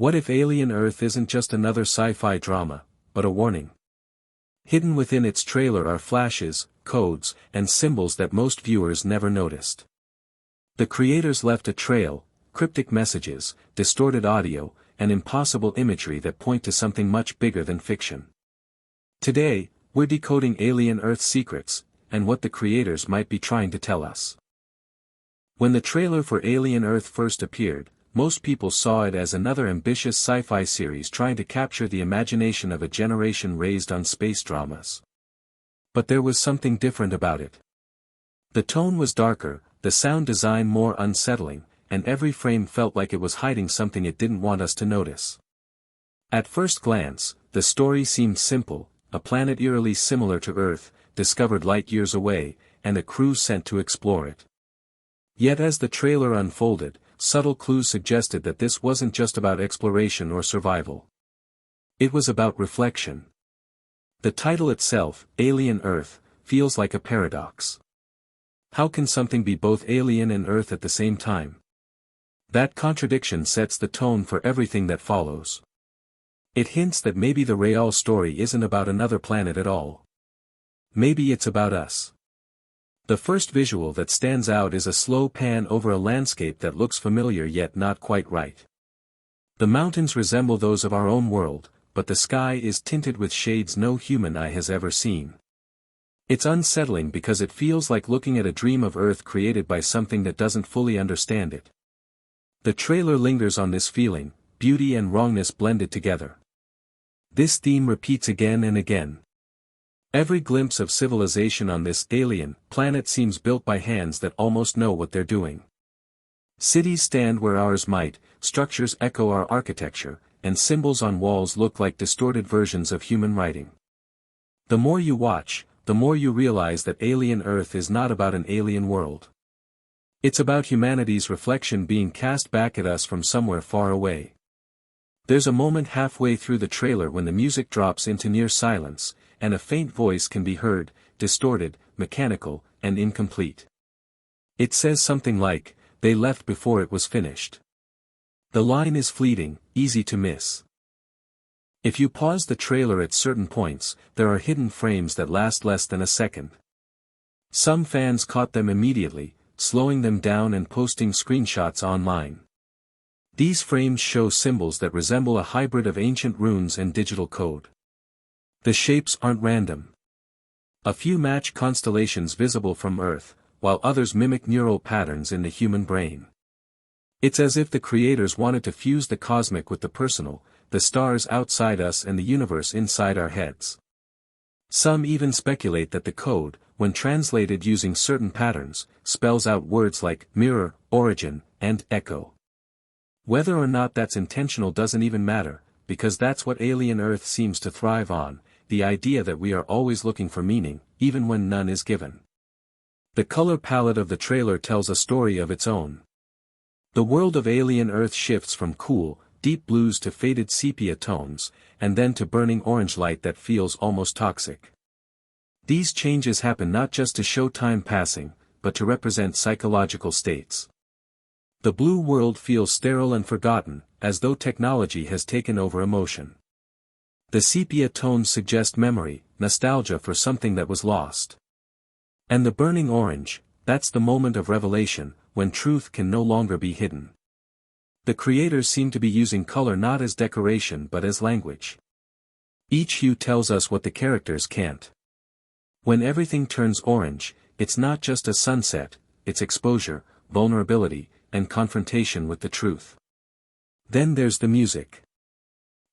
What if Alien Earth isn't just another sci-fi drama, but a warning? Hidden within its trailer are flashes, codes, and symbols that most viewers never noticed. The creators left a trail, cryptic messages, distorted audio, and impossible imagery that point to something much bigger than fiction. Today, we're decoding Alien Earth's secrets, and what the creators might be trying to tell us. When the trailer for Alien Earth first appeared, most people saw it as another ambitious sci-fi series trying to capture the imagination of a generation raised on space dramas. But there was something different about it. The tone was darker, the sound design more unsettling, and every frame felt like it was hiding something it didn't want us to notice. At first glance, the story seemed simple: a planet eerily similar to Earth, discovered light years away, and a crew sent to explore it. Yet as the trailer unfolded, subtle clues suggested that this wasn't just about exploration or survival. It was about reflection. The title itself, Alien Earth, feels like a paradox. How can something be both alien and Earth at the same time? That contradiction sets the tone for everything that follows. It hints that maybe the real story isn't about another planet at all. Maybe it's about us. The first visual that stands out is a slow pan over a landscape that looks familiar yet not quite right. The mountains resemble those of our own world, but the sky is tinted with shades no human eye has ever seen. It's unsettling because it feels like looking at a dream of Earth created by something that doesn't fully understand it. The trailer lingers on this feeling, beauty and wrongness blended together. This theme repeats again and again. Every glimpse of civilization on this alien planet seems built by hands that almost know what they're doing. Cities stand where ours might, structures echo our architecture, and symbols on walls look like distorted versions of human writing. The more you watch, the more you realize that Alien Earth is not about an alien world. It's about humanity's reflection being cast back at us from somewhere far away. There's a moment halfway through the trailer when the music drops into near silence, and a faint voice can be heard, distorted, mechanical, and incomplete. It says something like, "They left before it was finished." The line is fleeting, easy to miss. If you pause the trailer at certain points, there are hidden frames that last less than a second. Some fans caught them immediately, slowing them down and posting screenshots online. These frames show symbols that resemble a hybrid of ancient runes and digital code. The shapes aren't random. A few match constellations visible from Earth, while others mimic neural patterns in the human brain. It's as if the creators wanted to fuse the cosmic with the personal, the stars outside us and the universe inside our heads. Some even speculate that the code, when translated using certain patterns, spells out words like mirror, origin, and echo. Whether or not that's intentional doesn't even matter, because that's what Alien Earth seems to thrive on, the idea that we are always looking for meaning, even when none is given. The color palette of the trailer tells a story of its own. The world of Alien Earth shifts from cool, deep blues to faded sepia tones, and then to burning orange light that feels almost toxic. These changes happen not just to show time passing, but to represent psychological states. The blue world feels sterile and forgotten, as though technology has taken over emotion. The sepia tones suggest memory, nostalgia for something that was lost. And the burning orange, that's the moment of revelation, when truth can no longer be hidden. The creators seem to be using color not as decoration but as language. Each hue tells us what the characters can't. When everything turns orange, it's not just a sunset, it's exposure, vulnerability, and confrontation with the truth. Then there's the music.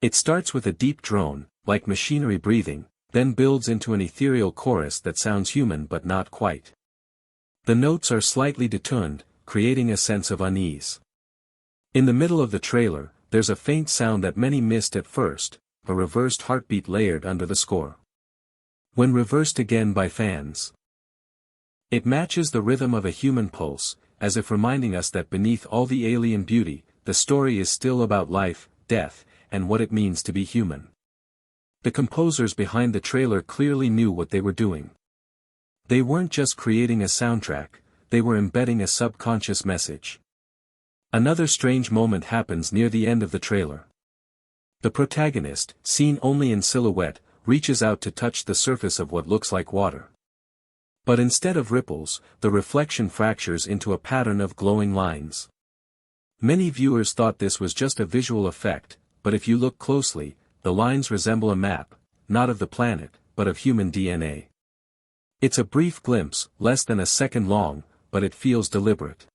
It starts with a deep drone, like machinery breathing, then builds into an ethereal chorus that sounds human but not quite. The notes are slightly detuned, creating a sense of unease. In the middle of the trailer, there's a faint sound that many missed at first, a reversed heartbeat layered under the score. When reversed again by fans, it matches the rhythm of a human pulse, as if reminding us that beneath all the alien beauty, the story is still about life, death, and what it means to be human. The composers behind the trailer clearly knew what they were doing. They weren't just creating a soundtrack, they were embedding a subconscious message. Another strange moment happens near the end of the trailer. The protagonist, seen only in silhouette, reaches out to touch the surface of what looks like water. But instead of ripples, the reflection fractures into a pattern of glowing lines. Many viewers thought this was just a visual effect, but if you look closely, the lines resemble a map, not of the planet, but of human DNA. It's a brief glimpse, less than a second long, but it feels deliberate.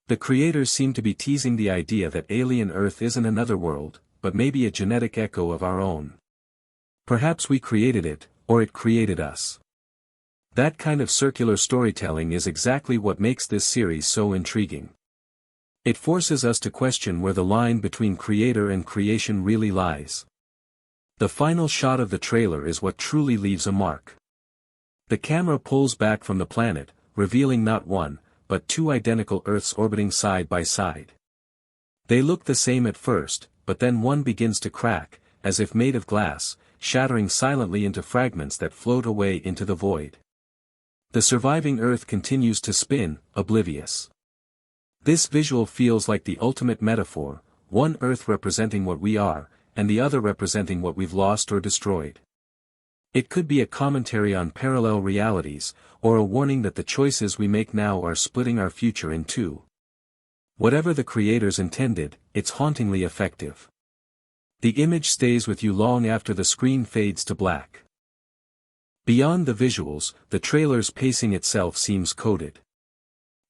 The creators seem to be teasing the idea that alien Earth isn't another world, but maybe a genetic echo of our own. Perhaps we created it, or it created us. That kind of circular storytelling is exactly what makes this series so intriguing. It forces us to question where the line between creator and creation really lies. The final shot of the trailer is what truly leaves a mark. The camera pulls back from the planet, revealing not one, but two identical Earths orbiting side by side. They look the same at first, but then one begins to crack, as if made of glass, shattering silently into fragments that float away into the void. The surviving Earth continues to spin, oblivious. This visual feels like the ultimate metaphor, one Earth representing what we are, and the other representing what we've lost or destroyed. It could be a commentary on parallel realities, or a warning that the choices we make now are splitting our future in two. Whatever the creators intended, it's hauntingly effective. The image stays with you long after the screen fades to black. Beyond the visuals, the trailer's pacing itself seems coded.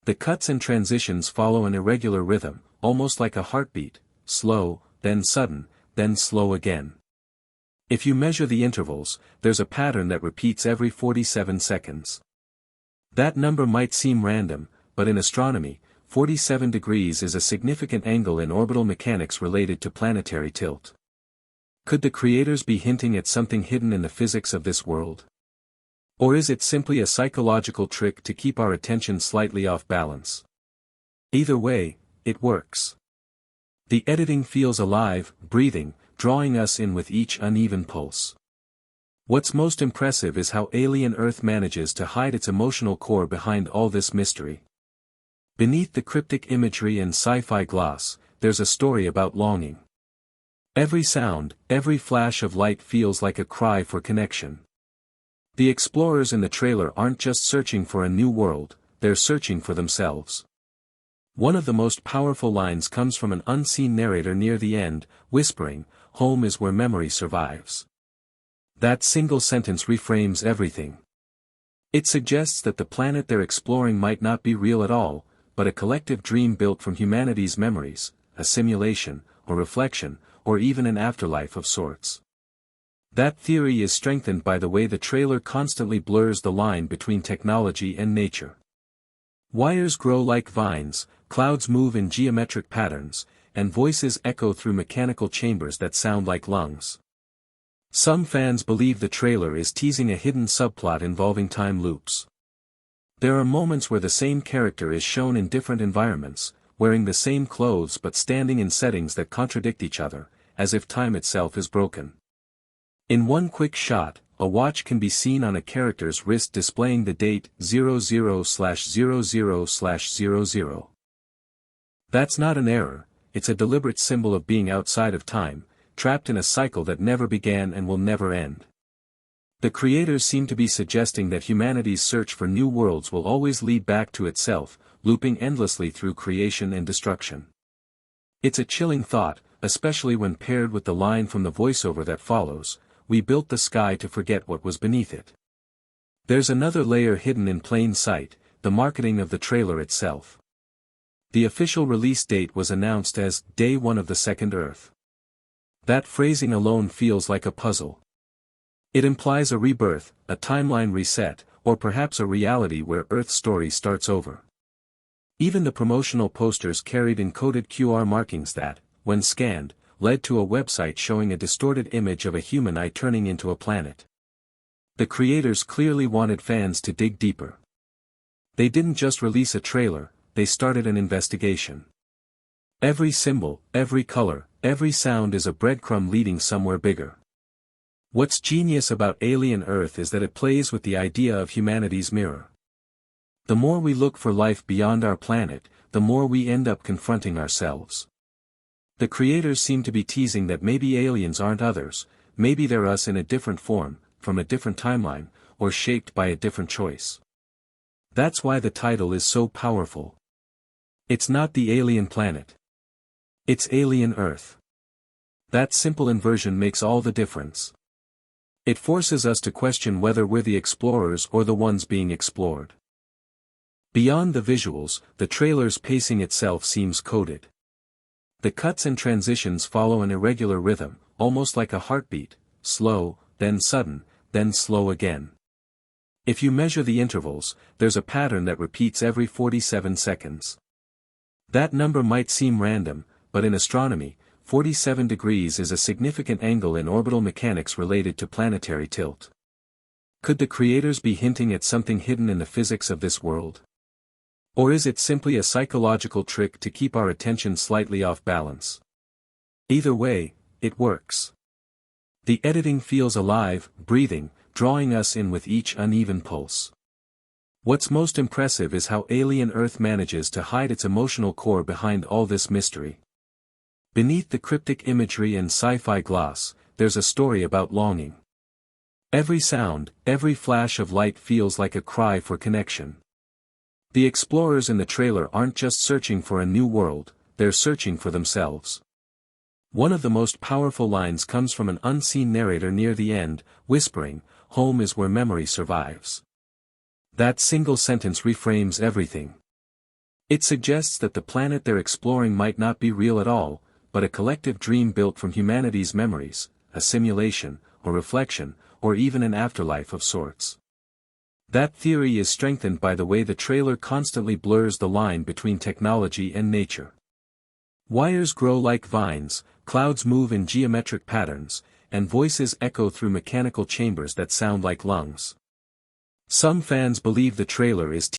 The cuts and transitions follow an irregular rhythm, almost like a heartbeat, slow, then sudden, then slow again. If you measure the intervals, there's a pattern that repeats every 47 seconds. That number might seem random, but in astronomy, 47 degrees is a significant angle in orbital mechanics related to planetary tilt. Could the creators be hinting at something hidden in the physics of this world? Or is it simply a psychological trick to keep our attention slightly off balance? Either way, it works. The editing feels alive, breathing, drawing us in with each uneven pulse. What's most impressive is how alien Earth manages to hide its emotional core behind all this mystery. Beneath the cryptic imagery and sci-fi gloss, there's a story about longing. Every sound, every flash of light feels like a cry for connection. The explorers in the trailer aren't just searching for a new world, they're searching for themselves. One of the most powerful lines comes from an unseen narrator near the end, whispering, "Home is where memory survives." That single sentence reframes everything. It suggests that the planet they're exploring might not be real at all, but a collective dream built from humanity's memories, a simulation, or reflection, or even an afterlife of sorts. That theory is strengthened by the way the trailer constantly blurs the line between technology and nature. Wires grow like vines, clouds move in geometric patterns, and voices echo through mechanical chambers that sound like lungs. Some fans believe the trailer is teasing a hidden subplot involving time loops. There are moments where the same character is shown in different environments, wearing the same clothes but standing in settings that contradict each other, as if time itself is broken. In one quick shot, a watch can be seen on a character's wrist displaying the date 00/00/00. That's not an error, it's a deliberate symbol of being outside of time, trapped in a cycle that never began and will never end. The creators seem to be suggesting that humanity's search for new worlds will always lead back to itself, looping endlessly through creation and destruction. It's a chilling thought, especially when paired with the line from the voiceover that follows, "We built the sky to forget what was beneath it." There's another layer hidden in plain sight, the marketing of the trailer itself. The official release date was announced as Day 1 of the Second Earth. That phrasing alone feels like a puzzle. It implies a rebirth, a timeline reset, or perhaps a reality where Earth's story starts over. Even the promotional posters carried encoded QR markings that, when scanned, led to a website showing a distorted image of a human eye turning into a planet. The creators clearly wanted fans to dig deeper. They didn't just release a trailer, they started an investigation. Every symbol, every color, every sound is a breadcrumb leading somewhere bigger. What's genius about Alien Earth is that it plays with the idea of humanity's mirror. The more we look for life beyond our planet, the more we end up confronting ourselves. The creators seem to be teasing that maybe aliens aren't others, maybe they're us in a different form, from a different timeline, or shaped by a different choice. That's why the title is so powerful. It's not the alien planet. It's alien Earth. That simple inversion makes all the difference. It forces us to question whether we're the explorers or the ones being explored. Beyond the visuals, the trailer's pacing itself seems coded. The cuts and transitions follow an irregular rhythm, almost like a heartbeat, slow, then sudden, then slow again. If you measure the intervals, there's a pattern that repeats every 47 seconds. That number might seem random, but in astronomy, 47 degrees is a significant angle in orbital mechanics related to planetary tilt. Could the creators be hinting at something hidden in the physics of this world? Or is it simply a psychological trick to keep our attention slightly off balance? Either way, it works. The editing feels alive, breathing, drawing us in with each uneven pulse. What's most impressive is how alien Earth manages to hide its emotional core behind all this mystery. Beneath the cryptic imagery and sci-fi gloss, there's a story about longing. Every sound, every flash of light feels like a cry for connection. The explorers in the trailer aren't just searching for a new world, they're searching for themselves. One of the most powerful lines comes from an unseen narrator near the end, whispering, "Home is where memory survives." That single sentence reframes everything. It suggests that the planet they're exploring might not be real at all, but a collective dream built from humanity's memories, a simulation, or reflection, or even an afterlife of sorts. That theory is strengthened by the way the trailer constantly blurs the line between technology and nature. Wires grow like vines, clouds move in geometric patterns, and voices echo through mechanical chambers that sound like lungs. Some fans believe the trailer is